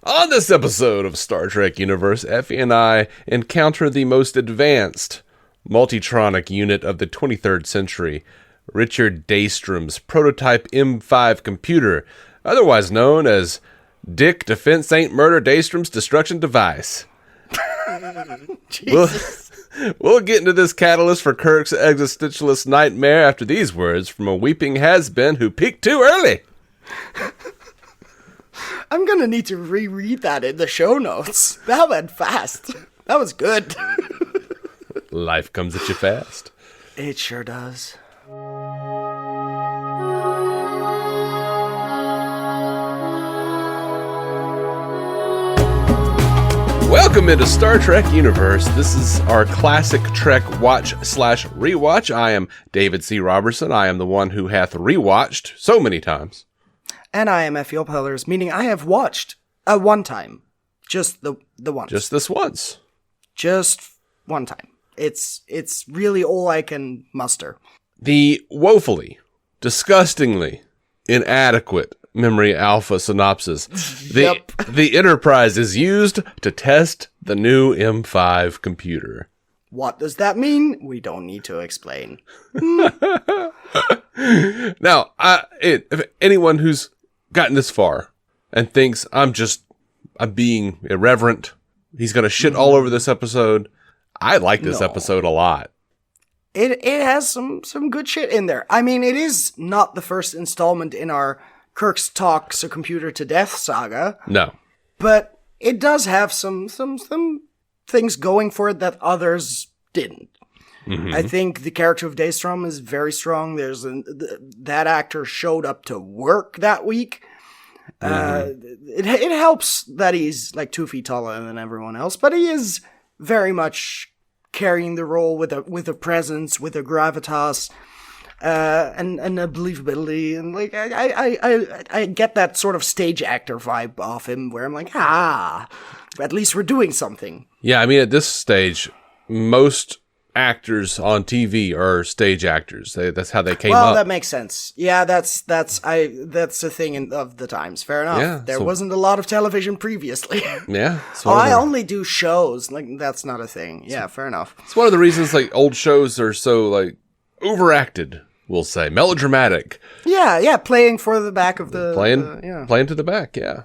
On this episode of Star Trek Universe, Effie and I encounter the most advanced multitronic unit of the 23rd century, Richard Daystrom's prototype M5 computer, otherwise known as Dick Defense Ain't Murder Daystrom's destruction device. We'll get into this catalyst for Kirk's existentialist nightmare after these words from a weeping has-been who peaked too early. I'm gonna need to reread that in the show notes. That went fast. That was good. Life comes at you fast. It sure does. Welcome into Star Trek Universe. This is our classic Trek watch/rewatch. I am David C. Robertson. I am the one who hath rewatched so many times. And I am Effie Pellers, meaning I have watched one time. Just the once. Just this once. Just one time. It's really all I can muster. The woefully, disgustingly inadequate Memory Alpha synopsis. The Enterprise is used to test the new M5 computer. What does that mean? We don't need to explain. Now, if anyone who's gotten this far and thinks I'm being irreverent, he's going to shit all over this episode, I like this episode a lot. It has some good shit in there. I mean, it is not the first installment in our Kirk's Talks a Computer to Death saga. No. But it does have some things going for it that others didn't. Mm-hmm. I think the character of Daystrom is very strong. That actor showed up to work that week. It helps that he's like 2 feet taller than everyone else, but he is very much carrying the role with a presence, with a gravitas, and a believability. And like I get that sort of stage actor vibe off him, where I'm like, at least we're doing something. Yeah, I mean, at this stage, most actors on TV are stage actors. That's how they came up. Well, that makes sense. Yeah, that's a thing of the times. Fair enough. Yeah, there wasn't a lot of television previously. Yeah. I only do shows. Like, that's not a thing. Yeah, fair enough. It's one of the reasons like old shows are so like overacted. We'll say melodramatic. Yeah, playing for the back of the playing to the back. Yeah.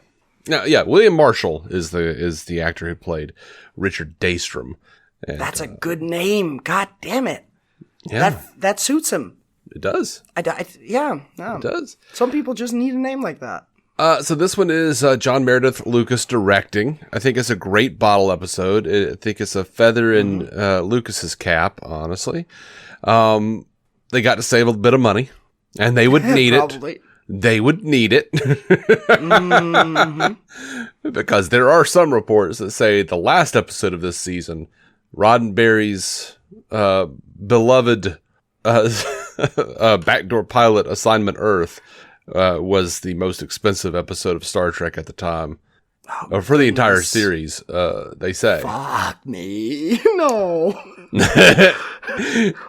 Now, William Marshall is the actor who played Richard Daystrom. And, that's a good name. God damn it. Yeah. That suits him. It does. It does. Some people just need a name like that. So this one is John Meredith Lucas directing. I think it's a great bottle episode. I think it's a feather in Lucas's cap, honestly. They got to save a bit of money, and they would need it. They would need it. Mm-hmm. Because there are some reports that say the last episode of this season, Roddenberry's beloved backdoor pilot Assignment Earth was the most expensive episode of Star Trek at the time. For the entire series, they say. Fuck me. No. That's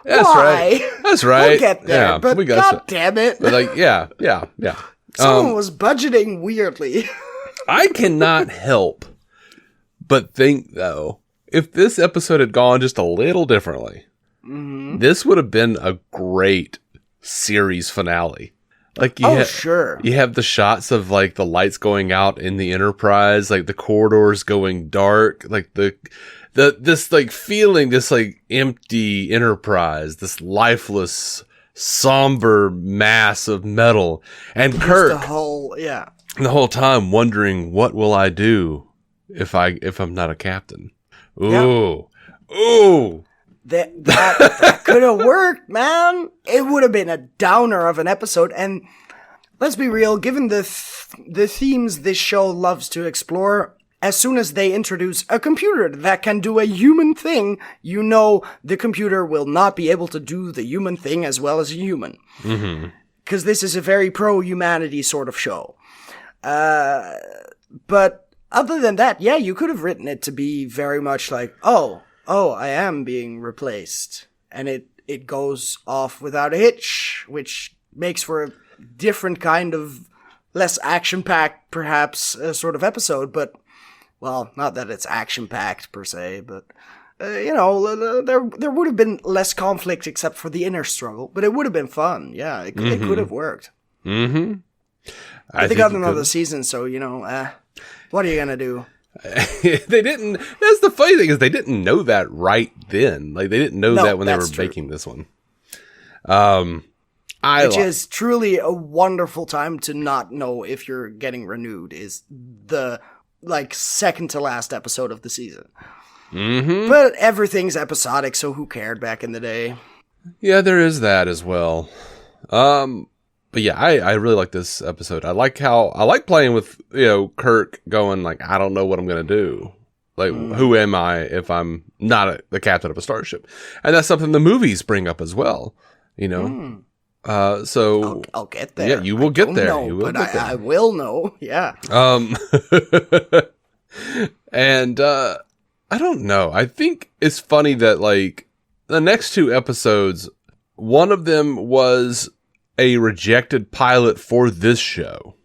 right. That's right. We'll get there, but God damn it. But like, yeah. Someone was budgeting weirdly. I cannot help but think, though, if this episode had gone just a little differently, this would have been a great series finale. Like sure. You have the shots of like the lights going out in the Enterprise, like the corridors going dark, like this like feeling, this like empty Enterprise, this lifeless, somber mass of metal, and Kirk the whole time wondering, what will I do if I'm not a captain? Ooh. That could have worked, man. It would have been a downer of an episode. And let's be real, given the themes this show loves to explore, as soon as they introduce a computer that can do a human thing, you know the computer will not be able to do the human thing as well as a human. Because this is a very pro-humanity sort of show. But other than that, yeah, you could have written it to be very much like, oh, I am being replaced. And it goes off without a hitch, which makes for a different kind of less action-packed, perhaps, sort of episode, but, well, not that it's action-packed per se, but, there would have been less conflict except for the inner struggle, but it would have been fun. Yeah, it could have worked. Mm-hmm. But they got another season, so, what are you going to do? They didn't. That's the funny thing is they didn't know that right then. Like, they didn't know that when they were making this one. Which is truly a wonderful time to not know if you're getting renewed is the, second to last episode of the season. Mm-hmm. But everything's episodic, so who cared back in the day? Yeah, there is that as well. But yeah, I really like this episode. I like playing with, Kirk going like, I don't know what I'm going to do. Like, who am I if I'm not the captain of a starship? And that's something the movies bring up as well, So I'll get there. Yeah, you will get there. I will know. Yeah. And I don't know. I think it's funny that the next two episodes, one of them was a rejected pilot for this show.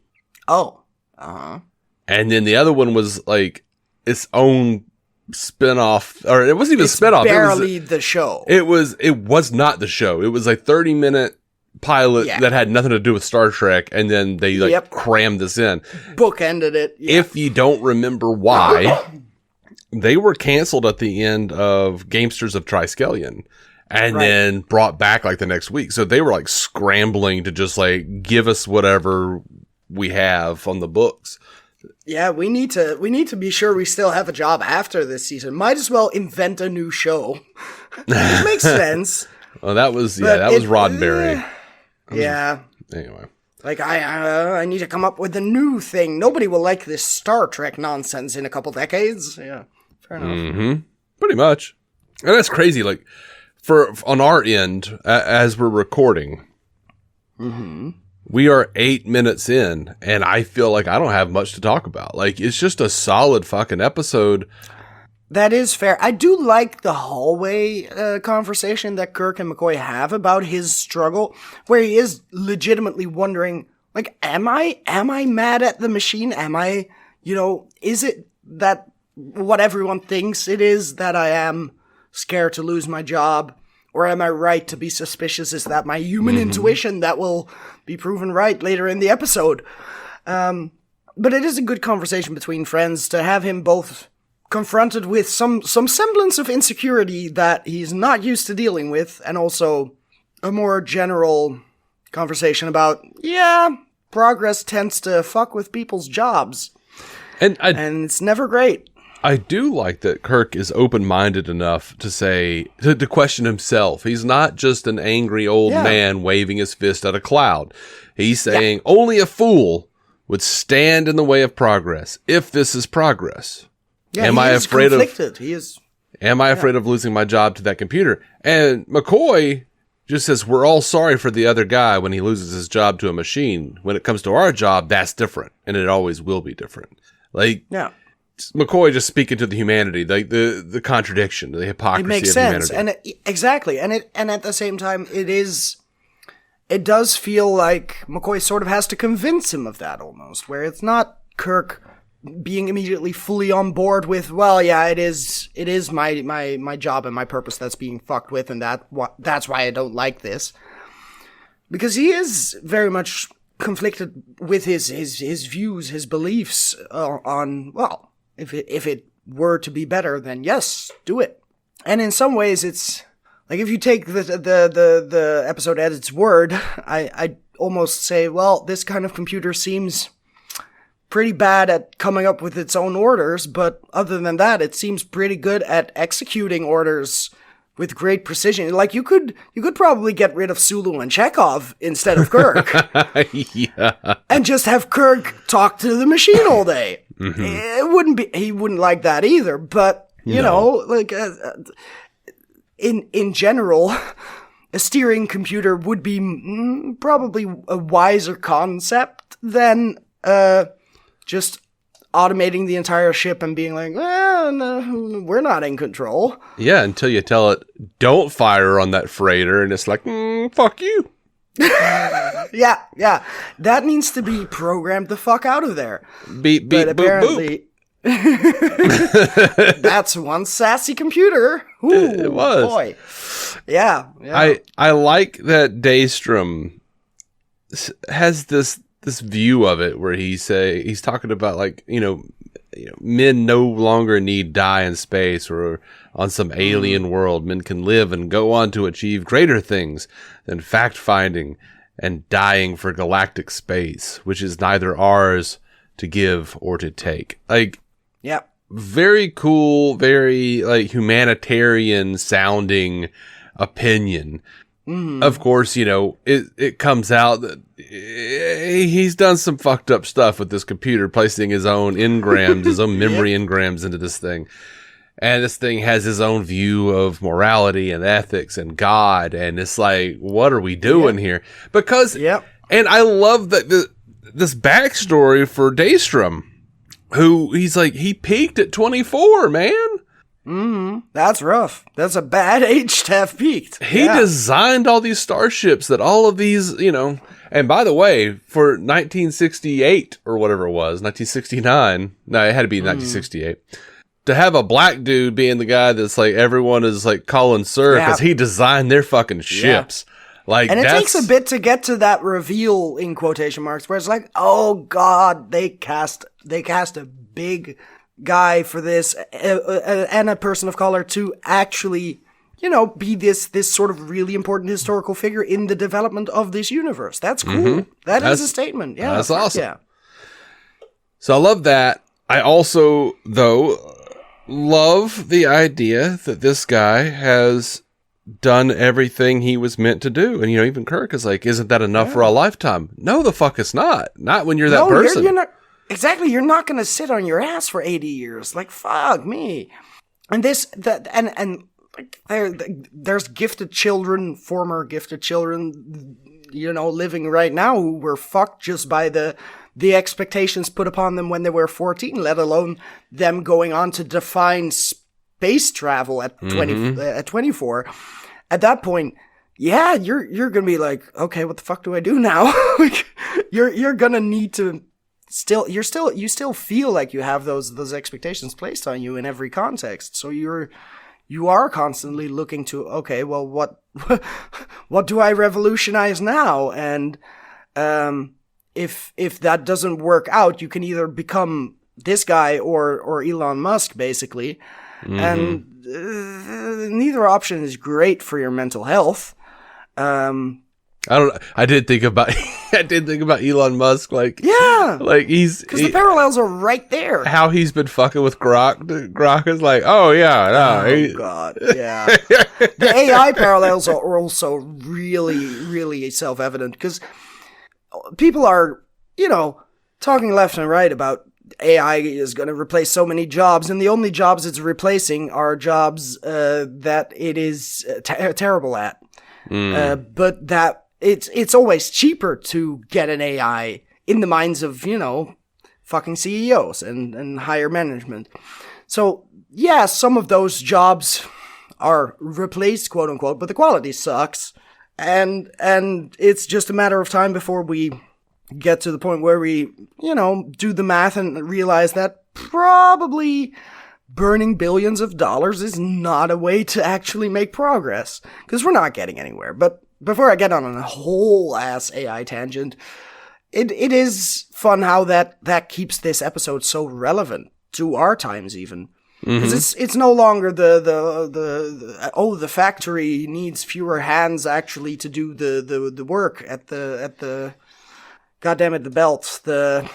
Oh. Uh-huh. And then the other one was its own spinoff, or it wasn't even a spinoff. Barely the show. It was not the show. It was a 30-minute pilot that had nothing to do with Star Trek, and then they crammed this in. Bookended it. Yeah. If you don't remember why, they were canceled at the end of Gamesters of Triskelion. And then brought back the next week. So they were scrambling to just give us whatever we have on the books. Yeah, we need to be sure we still have a job after this season. Might as well invent a new show. It makes sense. Well, that was Roddenberry. Yeah. Anyway. I need to come up with a new thing. Nobody will like this Star Trek nonsense in a couple decades. Yeah. Fair enough. Mm-hmm. Pretty much. And that's crazy. On our end, as we're recording, we are 8 minutes in, and I feel like I don't have much to talk about. It's just a solid fucking episode. That is fair. I do like the hallway conversation that Kirk and McCoy have about his struggle, where he is legitimately wondering, am I mad at the machine? Am I, is it that what everyone thinks it is that I am scared to lose my job? Or am I right to be suspicious? Is that my human intuition that will be proven right later in the episode? But it is a good conversation between friends to have him both confronted with some semblance of insecurity that he's not used to dealing with, and also a more general conversation about, progress tends to fuck with people's jobs. And it's never great. I do like that Kirk is open-minded enough to say, to question himself. He's not just an angry old man waving his fist at a cloud. He's saying only a fool would stand in the way of progress, if this is progress. Yeah, am I afraid conflicted. Am I afraid of losing my job to that computer? And McCoy just says, we're all sorry for the other guy when he loses his job to a machine. When it comes to our job, that's different. And it always will be different. McCoy just speaking to the humanity, the contradiction, the hypocrisy. It makes sense, humanity. Exactly, and at the same time, it does feel like McCoy sort of has to convince him of that almost, where it's not Kirk being immediately fully on board with, it is my job and my purpose that's being fucked with, and that's why I don't like this, because he is very much conflicted with his views, his beliefs on If it were to be better, then yes, do it. And in some ways, it's if you take the episode at its word, I almost say, this kind of computer seems pretty bad at coming up with its own orders, but other than that, it seems pretty good at executing orders with great precision. You could probably get rid of Sulu and Chekhov instead of Kirk. And just have Kirk talk to the machine all day. Mm-hmm. He wouldn't like that either, but in general, a steering computer would be probably a wiser concept than just automating the entire ship and being like, no, we're not in control. Yeah, until you tell it, don't fire on that freighter, and it's like, fuck you. Yeah. That needs to be programmed the fuck out of there. Beep, beep, but boop, apparently, that's one sassy computer. Ooh, it was. Boy. Yeah. I like that Daystrom has this view of it where he's talking about like, men no longer need die in space or on some alien world. Men can live and go on to achieve greater things than fact-finding and dying for galactic space, which is neither ours to give or to take. Like, yeah, very cool, very like humanitarian sounding opinion. Of course, it comes out that he's done some fucked up stuff with this computer, placing his own engrams, his own memory engrams into this thing. And this thing has his own view of morality and ethics and God. And it's like, what are we doing here? Because, and I love that this backstory for Daystrom, who he peaked at 24, man. That's rough. That's a bad age to have peaked. He designed all these starships that all of these, and by the way, for 1968 or whatever it was, 1969, no, it had to be 1968, to have a black dude being the guy that's like, everyone is like calling sir because he designed their fucking ships. Like, and it takes a bit to get to that reveal in quotation marks where it's like, oh God, they cast a big guy for this and a person of color to actually, be this sort of really important historical figure in the development of this universe. That's cool. That is a statement. Yeah, that's awesome. Yeah. So I love that. I also, though, love the idea that this guy has done everything he was meant to do. And, even Kirk is like, isn't that enough for a lifetime? No, the fuck it's not. Not when you're that person. You're not, exactly. You're not going to sit on your ass for 80 years. Like, fuck me. And there's gifted children, former gifted children, living right now who were fucked just by the expectations put upon them when they were 14, let alone them going on to define space travel at 24. At that point, you're going to be like, okay, what the fuck do I do now? Like, you're going to need to you still feel like you have those expectations placed on you in every context. So you are constantly looking to, okay, well, what do I revolutionize now? And, if that doesn't work out, you can either become this guy or Elon Musk, basically. And neither option is great for your mental health. I did think about Elon Musk, like because the parallels are right there. How he's been fucking with Grok. Grok is like, God, yeah. The AI parallels are also really, really self-evident because people are, talking left and right about AI is going to replace so many jobs, and the only jobs it's replacing are jobs that it is terrible at. But that it's always cheaper to get an AI in the minds of, fucking CEOs and higher management. So, yeah, some of those jobs are replaced, quote unquote, but the quality sucks. And it's just a matter of time before we get to the point where we, do the math and realize that probably burning billions of dollars is not a way to actually make progress, because we're not getting anywhere. But before I get on a whole ass AI tangent, it is fun how that keeps this episode so relevant to our times even. Because it's no longer the factory needs fewer hands actually to do the work at the goddammit, the belt, the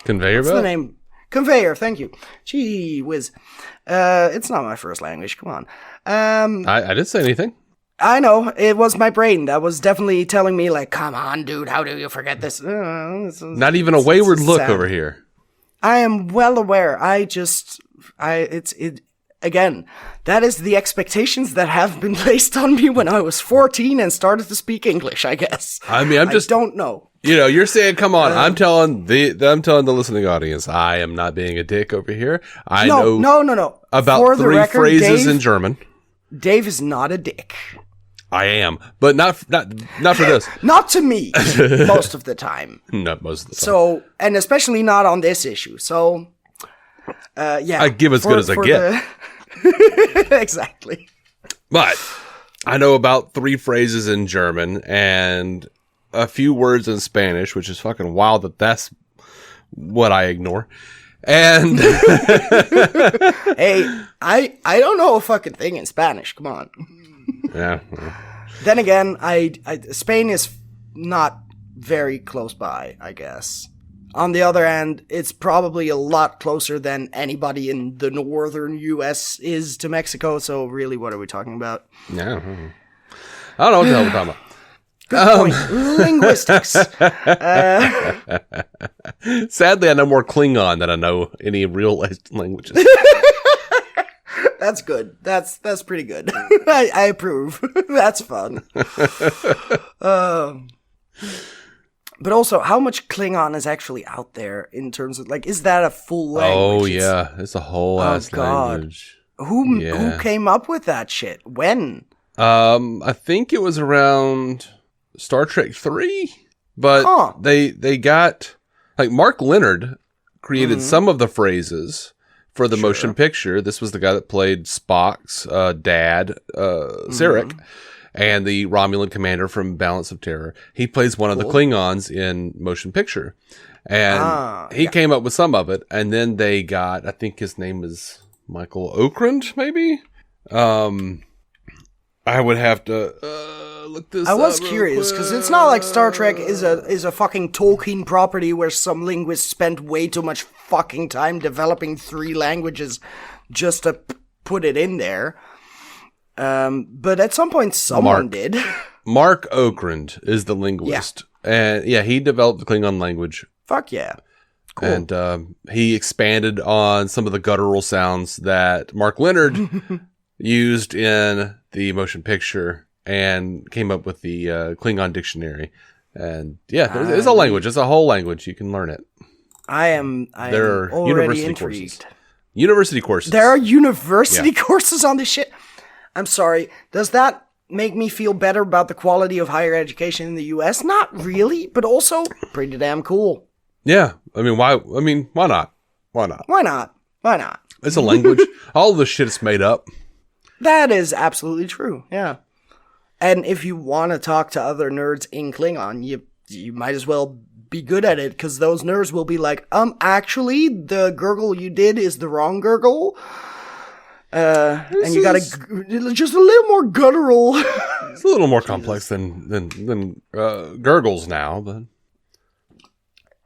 conveyor belt. What's the name? Conveyor. Thank you. Gee whiz. It's not my first language. Come on. I didn't say anything. I know, it was my brain that was definitely telling me, like, come on, dude, how do you forget this? Not even a wayward look over here. I am well aware. Again, that is the expectations that have been placed on me when I was 14 and started to speak English, I guess. I mean, I don't know. You're saying, come on, I'm telling the listening audience, I am not being a dick over here. No. About For the three record, phrases Dave, in German. Dave is not a dick. I am, but not for this. Not to me, most of the time. Not most of the time. So, and especially not on this issue. So, yeah. I give as good as I get. Exactly. But I know about 3 phrases in German and a few words in Spanish, which is fucking wild that that's what I ignore. And hey, I don't know a fucking thing in Spanish. Come on. Yeah. Then again, Spain is not very close by, I guess. On the other hand, it's probably a lot closer than anybody in the northern U.S. is to Mexico, so really, what are we talking about? Yeah. I don't know what the hell we're talking about. Good point. Linguistics. Sadly, I know more Klingon than I know any real languages. That's good. That's pretty good. I approve. That's fun. But also, how much Klingon is actually out there in terms of, like, is that a full language? Oh, yeah. It's a whole ass language. Who came up with that shit? When? I think it was around Star Trek 3, but they got, like, Mark Leonard created some of the phrases for the motion picture. This was the guy that played Spock's dad, Sarek, and the Romulan commander from Balance of Terror. He plays one of the Klingons in motion picture. And he came up with some of it, and then they got, I think his name is Michael Okrand, maybe? I would have to look this up. I was curious, because it's not like Star Trek is a fucking Tolkien property where some linguists spent way too much fucking time developing 3 languages just to put it in there. But at some point, someone did. Mark Okrand is the linguist. Yeah. And he developed the Klingon language. Fuck yeah. Cool. And he expanded on some of the guttural sounds that Mark Leonard used in the motion picture and came up with the Klingon dictionary. And it's a language. It's a whole language. You can learn it. I am already intrigued. University courses. There are university courses on this shit. I'm sorry. Does that make me feel better about the quality of higher education in the U.S.? Not really, but also pretty damn cool. Yeah. I mean, why not? Why not? Why not? Why not? It's a language. All the shit is made up. That is absolutely true. Yeah. And if you want to talk to other nerds in Klingon, you might as well be good at it, because those nerds will be like, actually, the gurgle you did is the wrong gurgle. And you gotta just a little more guttural. It's a little more complex than gurgles now, but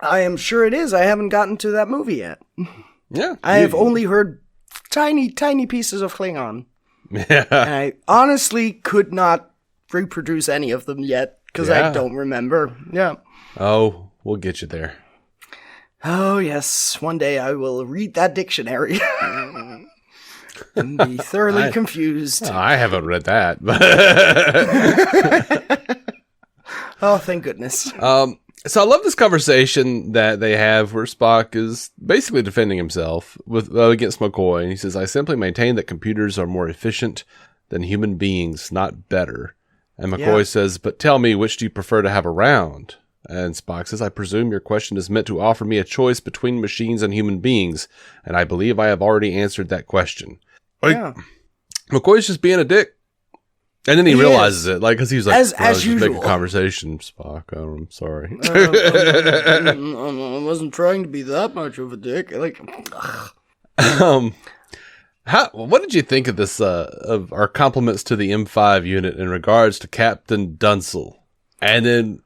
I am sure it is. I haven't gotten to that movie yet. Yeah, I have only heard tiny pieces of Klingon. Yeah, and I honestly could not reproduce any of them yet because I don't remember. Yeah. Oh, we'll get you there. Oh yes, one day I will read that dictionary. And be thoroughly confused. Oh, I haven't read that. Oh, thank goodness. So I love this conversation that they have where Spock is basically defending himself against McCoy. And he says, I simply maintain that computers are more efficient than human beings, not better. And McCoy says, but tell me, which do you prefer to have around? And Spock says, I presume your question is meant to offer me a choice between machines and human beings. And I believe I have already answered that question. McCoy's just being a dick. And then he realizes it, like, because he was like, as usual. Make a conversation, Spock. I'm sorry. I wasn't trying to be that much of a dick. Like, what did you think of this, of our compliments to the M5 unit in regards to Captain Dunsel? And then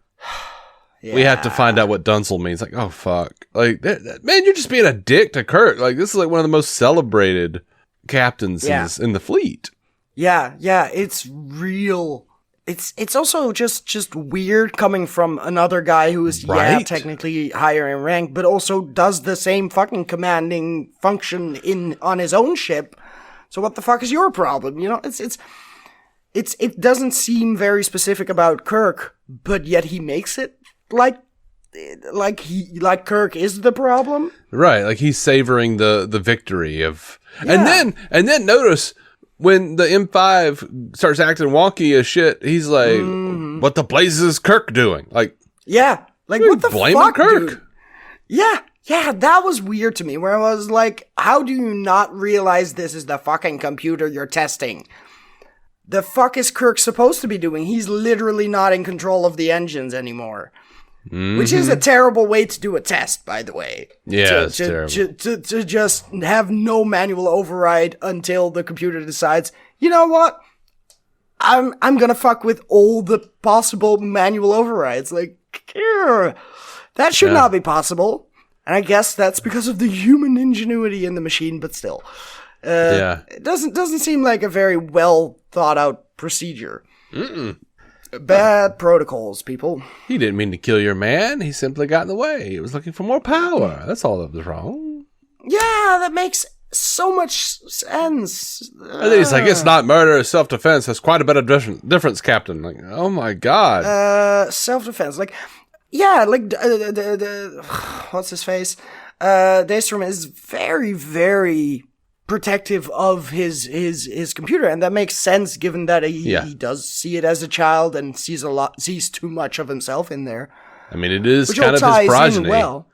we have to find out what Dunsel means. Like, oh, fuck. Like, man, you're just being a dick to Kirk. Like, this is like one of the most celebrated captains in the fleet. Yeah, it's real. It's also just weird coming from another guy who is technically higher in rank, but also does the same fucking commanding function on his own ship. So what the fuck is your problem? You know, it doesn't seem very specific about Kirk, but yet he makes it like Kirk is the problem. Right, like he's savoring the victory of. And then notice when the M5 starts acting wonky as shit, he's like, "What the blazes is Kirk doing?" Like, yeah, like what the blaming fuck, Kirk? dude? Yeah, that was weird to me. Where I was like, how do you not realize this is the fucking computer you're testing? The fuck is Kirk supposed to be doing? He's literally not in control of the engines anymore. Which is a terrible way to do a test, by the way. Yeah, it's terrible. To just have no manual override until the computer decides, you know what? I'm gonna fuck with all the possible manual overrides. Like, that should not be possible. And I guess that's because of the human ingenuity in the machine, but still. It doesn't seem like a very well thought out procedure. Bad protocols, people. He didn't mean to kill your man. He simply got in the way. He was looking for more power. That's all that was wrong. Yeah, that makes so much sense. And then he's like, it's not murder, it's self-defense. That's quite a bit of difference, Captain. Like, oh my God. Self-defense. Like, yeah, like, what's his face? Daystrom is very, very protective of his computer, and that makes sense given that he does see it as a child and sees too much of himself in there. I mean, it is kind of his progeny. Well.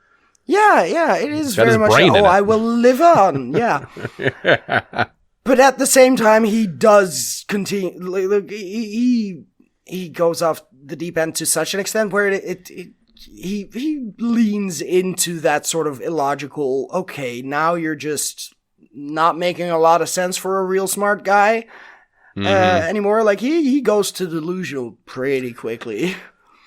Yeah, it is very much. I will live on. Yeah, but at the same time, he does continue. Look, he goes off the deep end to such an extent where he leans into that sort of illogical. Okay, now you're just not making a lot of sense for a real smart guy anymore. Like he goes to delusional pretty quickly.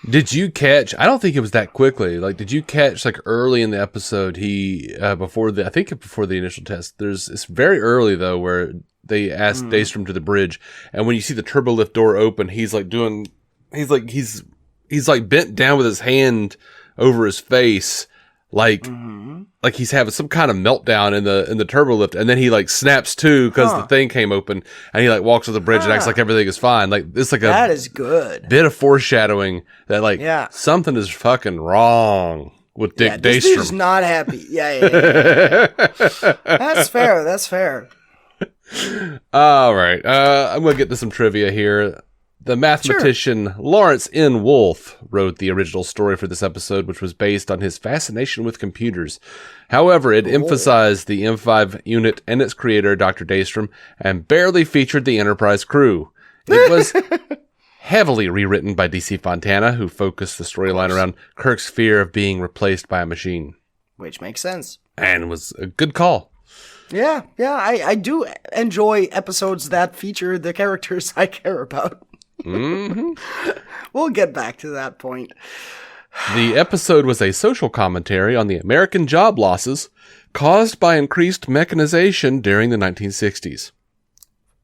Did you catch? I don't think it was that quickly. Like, did you catch like early in the episode? Before the initial test. It's very early though, where they asked Daystrom to the bridge, and when you see the turbo lift door open, he's like bent down with his hand over his face, like he's having some kind of meltdown in the turbo lift, and then he like snaps to because the thing came open, and he like walks to the bridge and acts like everything is fine. Like it's like that is good bit of foreshadowing that like something is fucking wrong with Daystrom. This dude's not happy. Yeah. That's fair. All right, I'm gonna get to some trivia here. The mathematician Lawrence N. Wolfe wrote the original story for this episode, which was based on his fascination with computers. However, it emphasized the M5 unit and its creator, Dr. Daystrom, and barely featured the Enterprise crew. It was heavily rewritten by D.C. Fontana, who focused the storyline around Kirk's fear of being replaced by a machine. Which makes sense. And was a good call. Yeah, I do enjoy episodes that feature the characters I care about. We'll get back to that point. The episode was a social commentary on the American job losses caused by increased mechanization during the 1960s.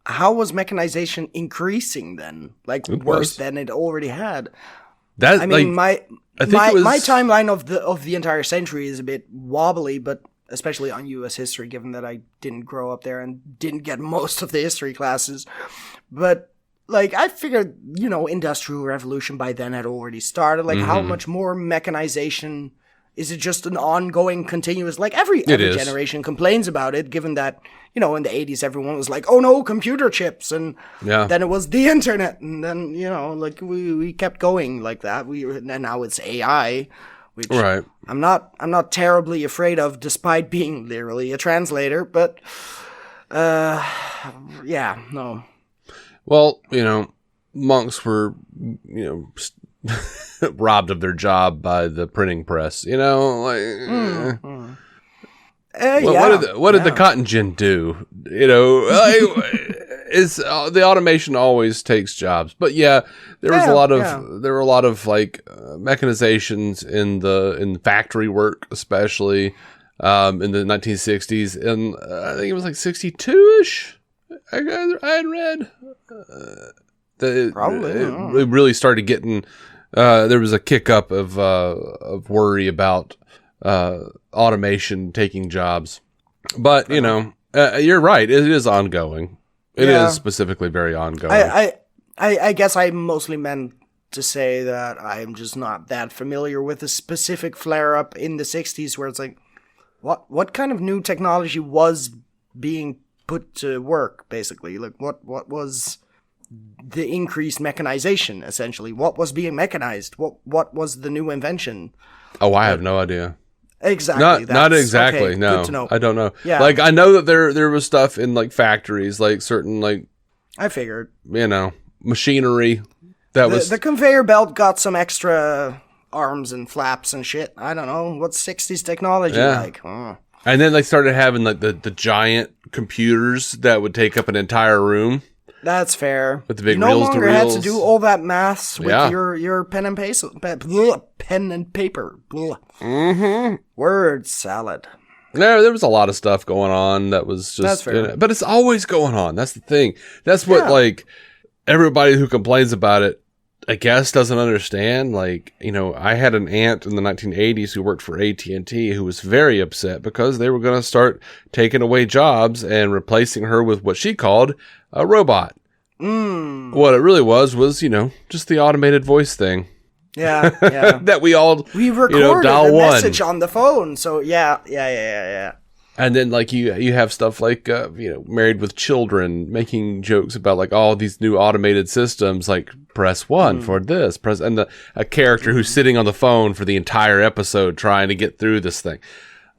How was mechanization increasing then? Like worse than it already had? My timeline of the entire century is a bit wobbly, but especially on U.S. history, given that I didn't grow up there and didn't get most of the history classes. But like, I figured, Industrial Revolution by then had already started. Like, how much more mechanization? Is it just an ongoing, continuous? Like, every generation complains about it, given that, in the 80s, everyone was like, oh no, computer chips. And then it was the internet. And then, like, we kept going like that. And now it's AI, which I'm not terribly afraid of, despite being literally a translator. But, no. Well, monks were, robbed of their job by the printing press. What did the cotton gin do? The automation always takes jobs. But there were a lot of like mechanizations in the factory work, especially in the 1960s, and I think it was like 62ish. I had read it really started getting. There was a kick up of worry about automation taking jobs, but you're right. It is ongoing. It is specifically very ongoing. I guess I mostly meant to say that I'm just not that familiar with a specific flare up in the 60s where it's like, what kind of new technology was being put to work, basically? Like, what was the increased mechanization, essentially? What was being mechanized? What was the new invention? Oh, I have no idea. Exactly. Not exactly. Okay, no, good to know. I don't know. Yeah. Like, I know that there was stuff in like factories, like certain like, I figured, machinery that was the conveyor belt got some extra arms and flaps and shit. I don't know what's 60s technology like. And then they started having like the giant computers that would take up an entire room. That's fair. With the big you no reels to longer had reels. to do all that maths with Yeah. your pen and paper. Pen and paper. Mm-hmm. Word salad. There was a lot of stuff going on that was just, That's fair. But it's always going on. That's the thing. That's what like everybody who complains about it, I guess, doesn't understand. Like, I had an aunt in the 1980s who worked for AT&T who was very upset because they were going to start taking away jobs and replacing her with what she called a robot. What it really was, just the automated voice thing. Yeah. That we all, We recorded dial the one. message on the phone, so yeah. And then, like, you have stuff like, Married with Children, making jokes about, like, all these new automated systems, like, press 1 for this, and a character who's sitting on the phone for the entire episode trying to get through this thing.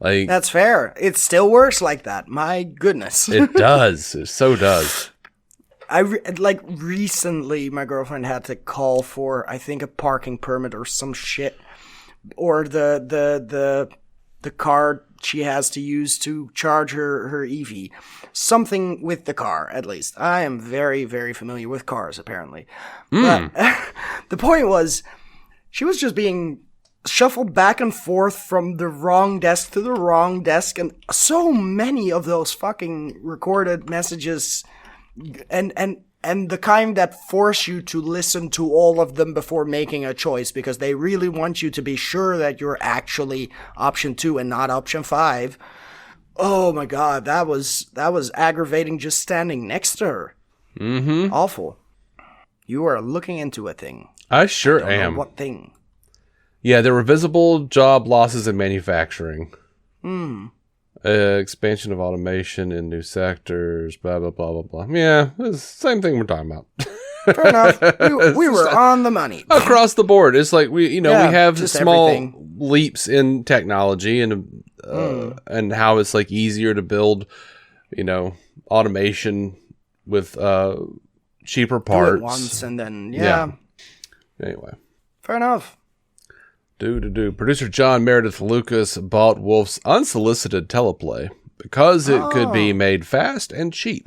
Like, That's fair. It still works like that. My goodness. it does. It so does. Recently, my girlfriend had to call for, I think, a parking permit or some shit, or the card she has to use to charge her Effie. Something with the car, at least. I am very, very familiar with cars, apparently. But the point was, she was just being shuffled back and forth from the wrong desk to the wrong desk, and so many of those fucking recorded messages and the kind that force you to listen to all of them before making a choice, because they really want you to be sure that you're actually option 2 and not option 5. Oh my god, that was aggravating just standing next to her. Mm-hmm. Awful. You are looking into a thing. I sure Don't know am. what thing? Yeah, there were visible job losses in manufacturing. Expansion of automation in new sectors, blah, blah, blah, blah, blah. Yeah, it's the same thing we're talking about. Fair enough. We were on the money. Across the board. It's like we have just small everything. leaps in technology and how it's like easier to build, automation with cheaper Do parts. it once and then, Anyway. Fair enough. Producer John Meredith Lucas bought Wolf's unsolicited teleplay because it could be made fast and cheap,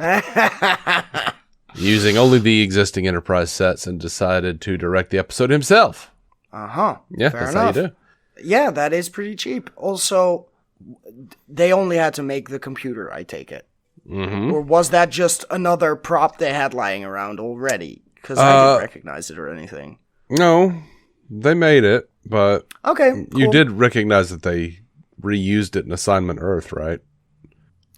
using only the existing Enterprise sets, and decided to direct the episode himself. Yeah, Fair that's enough. How you do. Yeah, that is pretty cheap. Also, they only had to make the computer, I take it. Mm-hmm. Or was that just another prop they had lying around already? Because I didn't recognize it or anything. No, they made it. But okay, cool. You did recognize that they reused it in Assignment Earth, right?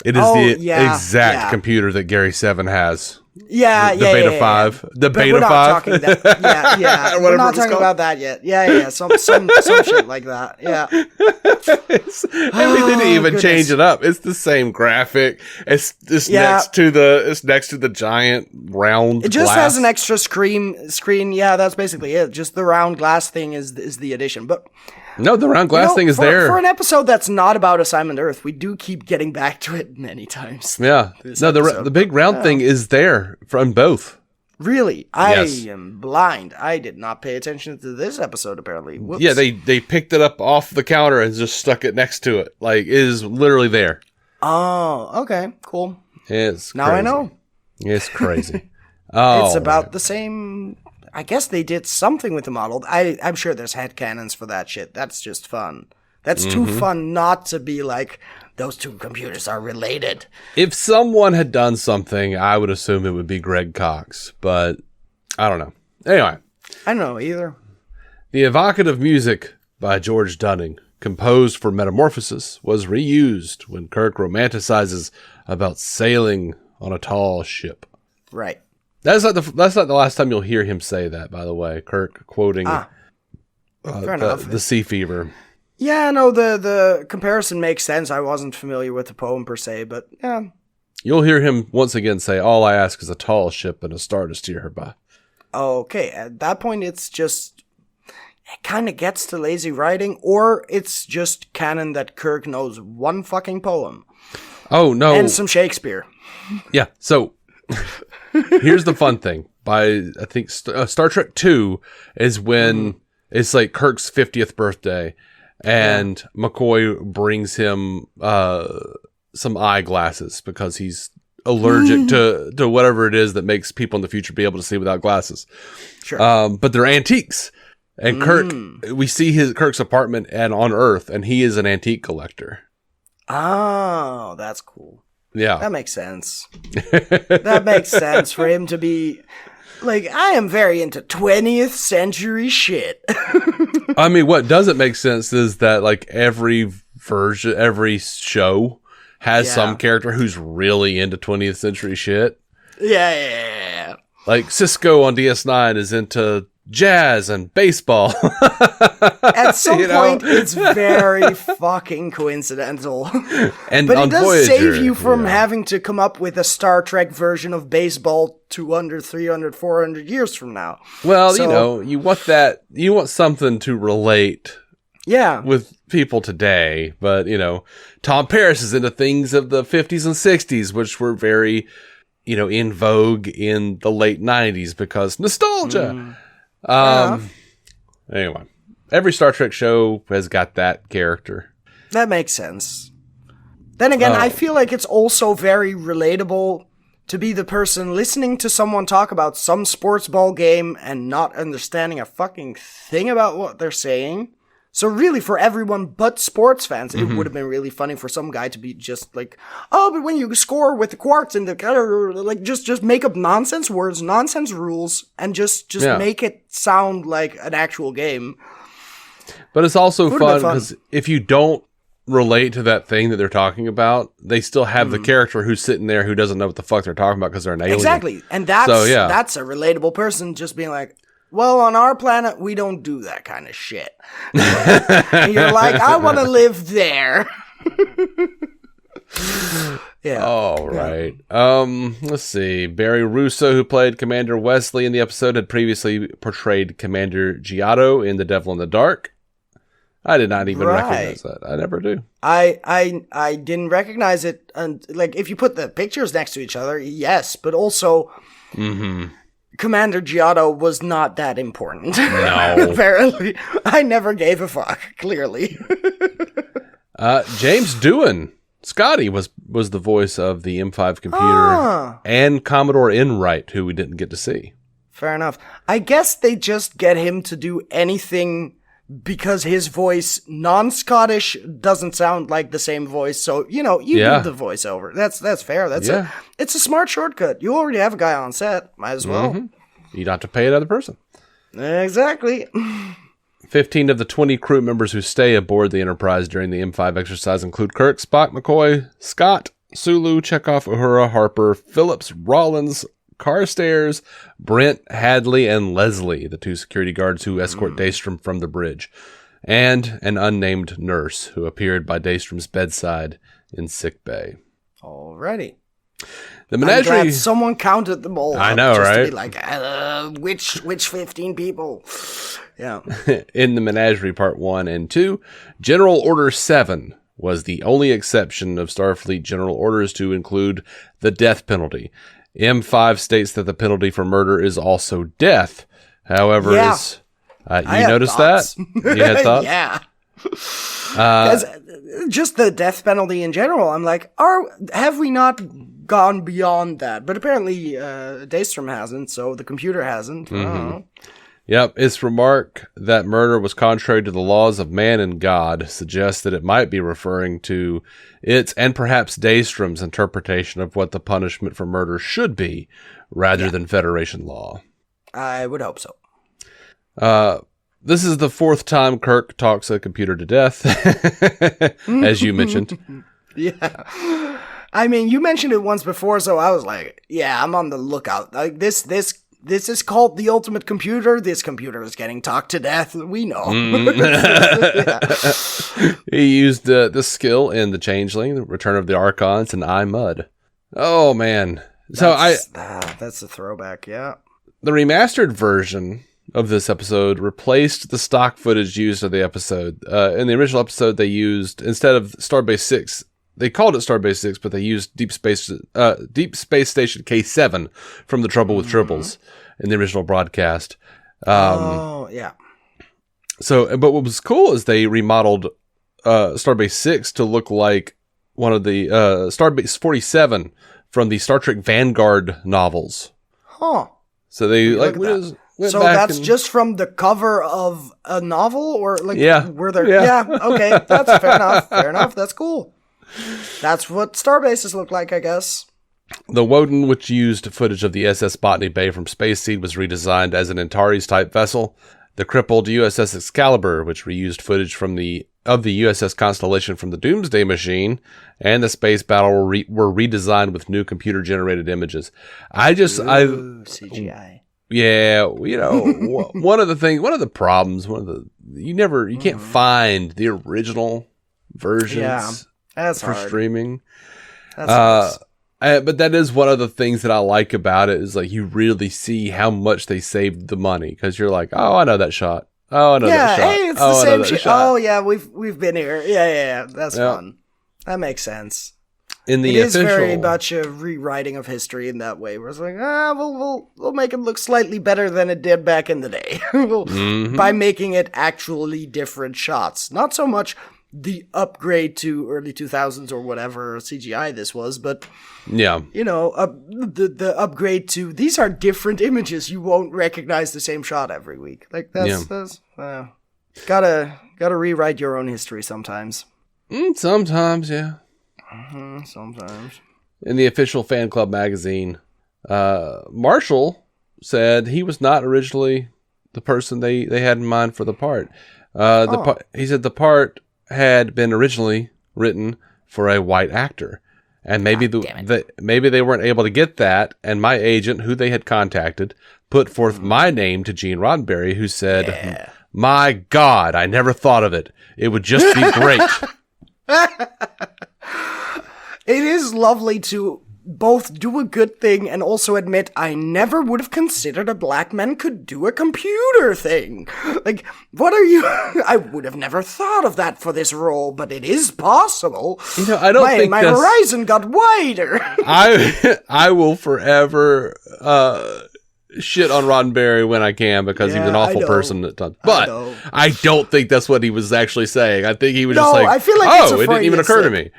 It is the exact computer that Gary 7 has. The Beta 5. The but Beta we're not 5. Talking that, we're not talking about that yet. Some shit like that. Yeah. And we didn't even change it up. It's the same graphic. It's next to the giant round. It just glass. has an extra screen. Yeah, that's basically it. Just the round glass thing is the addition. But no, the round glass thing is there. For an episode that's not about Assignment Earth, we do keep getting back to it many times. Yeah. No, the big round thing is there from both. Really? I am blind. I did not pay attention to this episode, apparently. Whoops. Yeah, they picked it up off the counter and just stuck it next to it. Like, it is literally there. Oh, okay. Cool. It's now crazy. I know. It's crazy. It's about the same... I guess they did something with the model. I'm sure there's headcanons for that shit. That's just fun. That's too fun not to be like, those two computers are related. If someone had done something, I would assume it would be Greg Cox, but I don't know. Anyway. I don't know either. The evocative music by George Dunning, composed for Metamorphosis, was reused when Kirk romanticizes about sailing on a tall ship. Right. That's not the last time you'll hear him say that, by the way. Kirk quoting the Sea Fever. Yeah, no, the comparison makes sense. I wasn't familiar with the poem per se, but yeah. You'll hear him once again say, "All I ask is a tall ship and a star to steer her by." Okay, at that point, it's just, it kind of gets to lazy writing, or it's just canon that Kirk knows one fucking poem. Oh, no. And some Shakespeare. Yeah, so here's the fun thing. By, I think, Star Trek II is when it's like Kirk's 50th birthday, and McCoy brings him some eyeglasses because he's allergic to whatever it is that makes people in the future be able to see without glasses. Sure. But they're antiques. And Kirk, we see Kirk's apartment on Earth, and he is an antique collector. Oh, that's cool. Yeah. That makes sense. That makes sense for him to be like, I am very into 20th century shit. I mean, what doesn't make sense is that like every show has some character who's really into 20th century shit. Yeah. Like Cisco on DS9 is into jazz and baseball. At some point, it's very fucking coincidental. And but it does Voyager, save you from having to come up with a Star Trek version of baseball 200, 300, 400 years from now. Well, you want something to relate with people today. But, Tom Paris is into things of the 50s and 60s, which were very, in vogue in the late 90s because nostalgia. Anyway, every Star Trek show has got that character. That makes sense. Then again, I feel like it's also very relatable to be the person listening to someone talk about some sports ball game and not understanding a fucking thing about what they're saying. So really, for everyone but sports fans, it would have been really funny for some guy to be just like, oh, but when you score with the quartz and the, like, just make up nonsense words, nonsense rules, and just make it sound like an actual game. But it's also fun because if you don't relate to that thing that they're talking about, they still have the character who's sitting there who doesn't know what the fuck they're talking about because they're an alien. Exactly. And that's a relatable person just being like, well, on our planet, we don't do that kind of shit. And you're like, I want to live there. Yeah. All right. Let's see. Barry Russo, who played Commander Wesley in the episode, had previously portrayed Commander Giotto in The Devil in the Dark. I did not even recognize that. I never do. I didn't recognize it. And like, if you put the pictures next to each other, yes, but also. Commander Giotto was not that important. No. Apparently. I never gave a fuck, clearly. James Doohan, Scotty, was the voice of the M5 computer and Commodore Enright, who we didn't get to see. Fair enough. I guess they just get him to do anything because his voice, non-Scottish, doesn't sound like the same voice. So, you do the voiceover. That's fair. It's a smart shortcut. You already have a guy on set. Might as well. You don't have to pay another person. Exactly. 15 of the 20 crew members who stay aboard the Enterprise during the M5 exercise include Kirk, Spock, McCoy, Scott, Sulu, Chekhov, Uhura, Harper, Phillips, Rollins, Carstairs, Brent, Hadley, and Leslie, the two security guards who escort Daystrom from the bridge, and an unnamed nurse who appeared by Daystrom's bedside in sickbay. Alrighty. The menagerie. I'm glad someone counted them all. I know, right? To be like, which 15 people? Yeah. In the menagerie part 1 and 2, General Order 7 was the only exception of Starfleet general orders to include the death penalty. M5 states that the penalty for murder is also death. However, you noticed that? You had thoughts? Yeah. Just the death penalty in general, I'm like, have we not gone beyond that? But apparently Daystrom hasn't, so the computer hasn't. I don't know. Yep, its remark that murder was contrary to the laws of man and God suggests that it might be referring to its and perhaps Daystrom's interpretation of what the punishment for murder should be, rather than Federation law. I would hope so. This is the 4th time Kirk talks a computer to death, as you mentioned. Yeah. I mean, you mentioned it once before, so I was like, yeah, I'm on the lookout. Like this is called the ultimate computer. This computer is getting talked to death. We know. He used this skill in The Changeling, The Return of the Archons, and I, Mud. Oh man. So that's a throwback, yeah. The remastered version of this episode replaced the stock footage used of the episode. In the original episode, they used, instead of Starbase 6, they called it Starbase 6, but they used Deep Space Station K7 from The Trouble with Tribbles in the original broadcast. Yeah. So, but what was cool is they remodeled Starbase 6 to look like one of the Starbase 47 from the Star Trek Vanguard novels. Huh. So they so that's just from the cover of a novel, or like were there? Yeah. Okay, that's fair enough. Fair enough. That's cool. That's what Starbases look like, I guess. The Woden, which used footage of the SS Botany Bay from Space Seed, was redesigned as an Antares-type vessel. The crippled USS Excalibur, which reused footage from the USS Constellation from the Doomsday Machine, and the Space Battle were redesigned with new computer-generated images. CGI. Yeah, one of the problems, you can't find the original versions for streaming. That's but that is one of the things that I like about it, is like you really see how much they saved the money, because you're like, oh, I know that shot. Oh, I know that shot. Hey, it's the same shit. Oh, yeah, we've been here. Yeah. That's fun. That makes sense. It is very much a rewriting of history in that way, where it's like, we'll make it look slightly better than it did back in the day by making it actually different shots. Not so much the upgrade to early 2000s or whatever CGI this was, but the upgrade to, these are different images. You won't recognize the same shot every week. Like that's gotta rewrite your own history sometimes. Sometimes, yeah. Sometimes. In the official fan club magazine, Marshall said he was not originally the person they had in mind for the part. He said the part had been originally written for a white actor, and maybe maybe they weren't able to get that, and my agent, who they had contacted, put forth my name to Gene Roddenberry, who said, "My God, I never thought of it. It would just be great." It is lovely to both do a good thing and also admit, I never would have considered a black man could do a computer thing. Like, what are you? I would have never thought of that for this role, but it is possible. I don't think my horizon got wider. I will forever shit on Roddenberry when I can, because he was an awful person at times. But I don't think that's what he was actually saying. I think he was just like, I feel like it didn't even occur to me.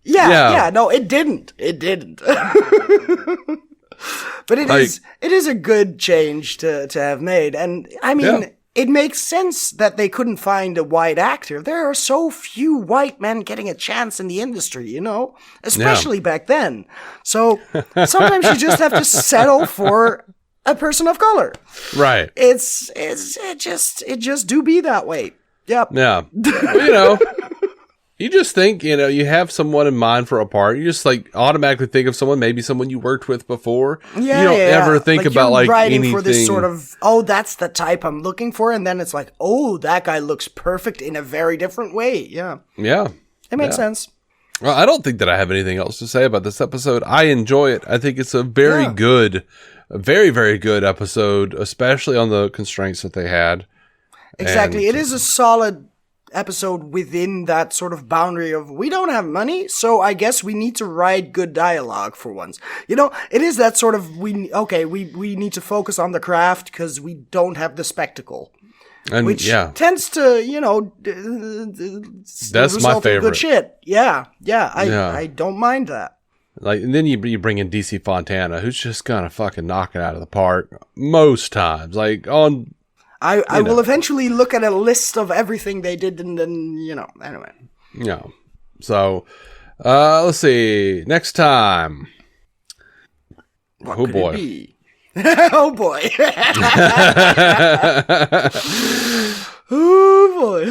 Yeah, no, it didn't. It didn't. But it is a good change to have made. And I mean, it makes sense that they couldn't find a white actor. There are so few white men getting a chance in the industry, especially back then. So sometimes you just have to settle for a person of color. Right. It just do be that way. Yep. Yeah. Well, you just think, you have someone in mind for a part. You just like automatically think of someone, maybe someone you worked with before. Yeah, you don't ever think about like anything. For this sort of, that's the type I'm looking for. And then it's like, that guy looks perfect in a very different way. Yeah. Yeah. It makes sense. Well, I don't think that I have anything else to say about this episode. I enjoy it. I think it's a very good, a very, very good episode, especially on the constraints that they had. Exactly. It is a solid episode within that sort of boundary of, we don't have money, so I guess we need to write good dialogue for once. It is that sort of, we need to focus on the craft because we don't have the spectacle. And which tends to, that's my favorite. Good shit. Yeah. I don't mind that. Like, and then you bring in DC Fontana, who's just gonna fucking knock it out of the park most times. Like on, I will eventually look at a list of everything they did, and then anyway. Yeah. So, let's see. Next time. What oh could boy. It be? Oh boy. Oh boy.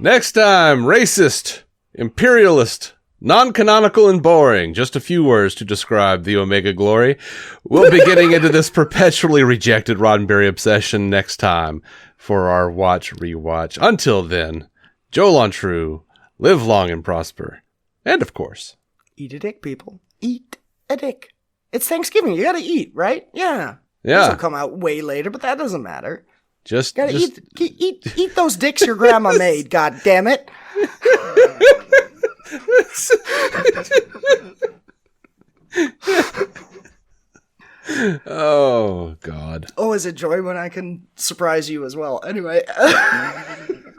Next time, racist, imperialist, non-canonical and boring. Just a few words to describe the Omega Glory. We'll be getting into this perpetually rejected Roddenberry obsession next time for our Watch Rewatch. Until then, Joel on True, live long and prosper. And of course, eat a dick, people. Eat a dick. It's Thanksgiving. You gotta eat, right? Yeah. Yeah. This will come out way later, but that doesn't matter. Just eat those dicks your grandma made. God damn it! Oh God! Always a joy when I can surprise you as well. Anyway,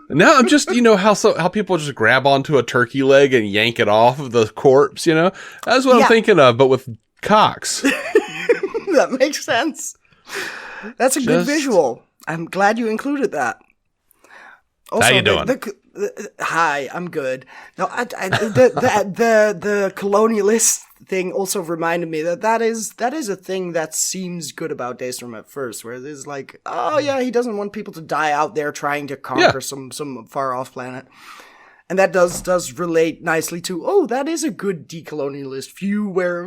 now I'm just how people just grab onto a turkey leg and yank it off of the corpse. That's what I'm thinking of, but with cocks. That makes sense. That's a good visual. I'm glad you included that. Also, how you doing? Hi, I'm good. No, the colonialist thing also reminded me that is a thing that seems good about Daystrom at first, where it's like, oh yeah, he doesn't want people to die out there trying to conquer some far off planet. And that does relate nicely to, oh, that is a good decolonialist view where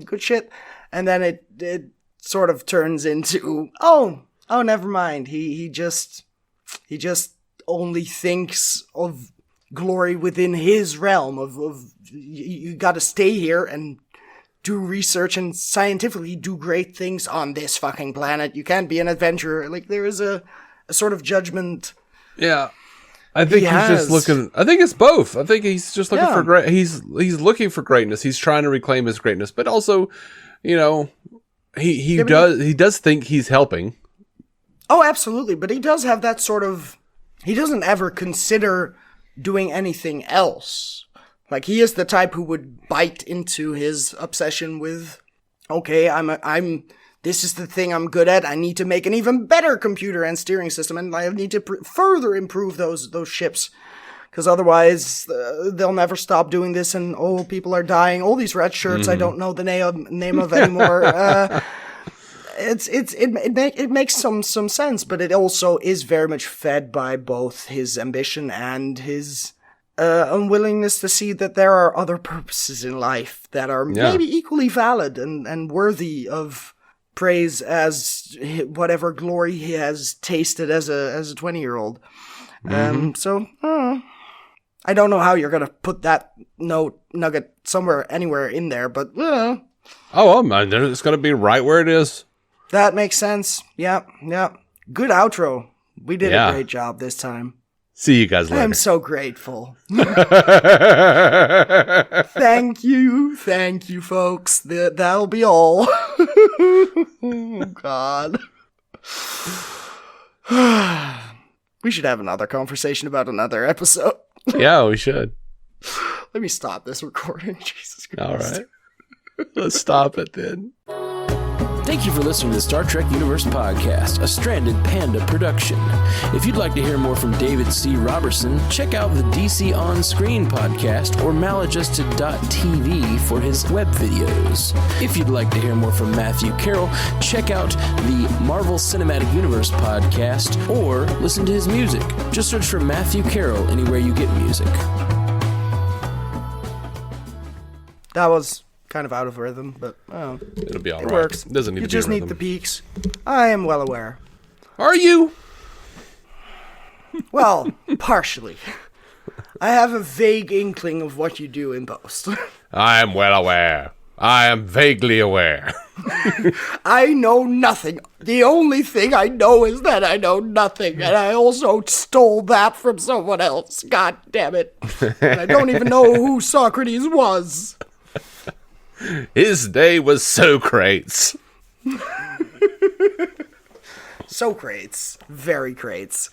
good shit. And then it sort of turns into, oh, never mind. He just only thinks of glory within his realm of you got to stay here and do research and scientifically do great things on this fucking planet. You can't be an adventurer. Like, there is a sort of judgment. Yeah. I think he's just looking. I think it's both. I think he's just looking for great. He's looking for greatness. He's trying to reclaim his greatness, but also, he does think he's helping. Oh, absolutely. But he does have that sort of. He doesn't ever consider doing anything else. Like, he is the type who would bite into his obsession with, okay, this is the thing I'm good at. I need to make an even better computer and steering system, and I need to further improve those ships, because otherwise they'll never stop doing this. And people are dying. All these red shirts I don't know the name of anymore. It makes some sense, but it also is very much fed by both his ambition and his unwillingness to see that there are other purposes in life that are maybe equally valid and worthy of praise as whatever glory he has tasted as a 20-year-old. So I don't know how you're gonna put that nugget anywhere in there, but it's gonna be right where it is. That makes sense. Yeah. Good outro. We did a great job this time. See you guys later. I'm so grateful. Thank you, folks. That'll be all. Oh, God. We should have another conversation about another episode. Yeah, we should. Let me stop this recording. Jesus Christ. All right. Let's stop it then. Thank you for listening to the Star Trek Universe Podcast, a Stranded Panda production. If you'd like to hear more from David C. Robertson, check out the DC On Screen podcast or maladjusted.tv for his web videos. If you'd like to hear more from Matthew Carroll, check out the Marvel Cinematic Universe podcast or listen to his music. Just search for Matthew Carroll anywhere you get music. That was kind of out of rhythm, but it'll be all right. It works. It doesn't need you to be just need the peaks. I am well aware. Are you? Well, partially. I have a vague inkling of what you do in post. I am well aware. I am vaguely aware. I know nothing. The only thing I know is that I know nothing, and I also stole that from someone else. God damn it. And I don't even know who Socrates was. His day was Socrates. Socrates. Very crates.